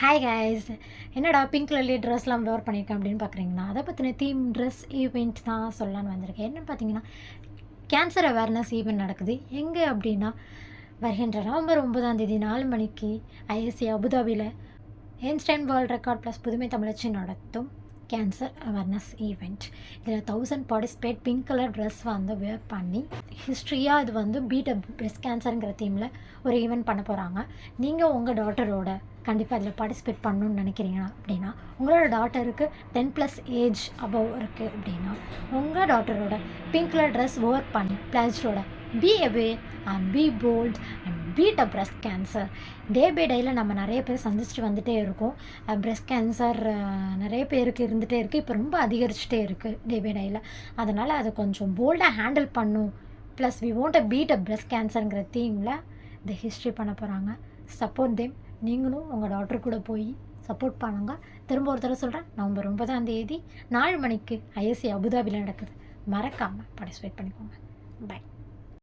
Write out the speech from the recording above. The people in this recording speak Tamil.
ஹாய் கைஸ், என்னடா பிங்க் கலர்லேயே ட்ரெஸ்லாம் வேர் பண்ணியிருக்கேன் அப்படின்னு பார்க்குறீங்கன்னா, அதை பற்றின தீம் ட்ரெஸ் ஈவெண்ட் தான் சொல்லலான்னு வந்திருக்கேன். என்னென்னு பார்த்தீங்கன்னா, கேன்சர் அவேர்னஸ் ஈவெண்ட் நடக்குது. எங்கே அப்படின்னா, வருகின்ற நவம்பர் 9ஆம் தேதி 4 மணிக்கு ஐஎஸ்சி அபுதாபியில் ஐன்ஸ்டைன் வேர்ல்ட் ரெக்கார்ட் ப்ளஸ் புதுமை தமிழச்சி நடத்தும் கேன்சர் அவேர்னஸ் ஈவெண்ட். இதில் 1000 பார்ட்டிசிபேட் பிங்க் கலர் ட்ரெஸ் வந்து வேர் பண்ணி ஹிஸ்ட்ரியாக இது வந்து பீட் அப் பிரெஸ்ட் கேன்சருங்கிற தீமில் ஒரு ஈவெண்ட் பண்ண போகிறாங்க. நீங்கள் உங்கள் டாட்டரோட கண்டிப்பாக அதில் பார்ட்டிசிபேட் பண்ணணுன்னு நினைக்கிறீங்க அப்படின்னா, உங்களோட டாட்டருக்கு 10+ ஏஜ் அபவ் இருக்குது அப்படின்னா, உங்கள் டாட்டரோட பிங்க் கலர் ட்ரெஸ் வேர் பண்ணி பிளேஜரோட be aware and be bold and beat a breast cancer. Day by டேயில் நம்ம நிறைய பேர் சந்திச்சுட்டு வந்துகிட்டே இருக்கோம். பிரெஸ்ட் கேன்சர் நிறைய பேருக்கு இருந்துகிட்டே இருக்குது. இப்போ ரொம்ப அதிகரிச்சுட்டே இருக்குது டே பை டேயில். அதனால் அதை கொஞ்சம் போல்டாக ஹேண்டில் பண்ணும். Plus we want a beat a breast கேன்சருங்கிற தீமில் இந்த ஹிஸ்ட்ரி பண்ண போகிறாங்க. Support them. நீங்களும் உங்கள் டாக்டர் கூட போய் சப்போர்ட் பண்ணுங்க. திரும்ப ஒரு தடவை சொல்கிறேன், நவம்பர் 9ஆம் தேதி 4 மணிக்கு ஐஎஸ்சி அபுதாபியில் நடக்குது. மறக்காமல் பார்ட்டிசிபேட் பண்ணிக்கோங்க. பை.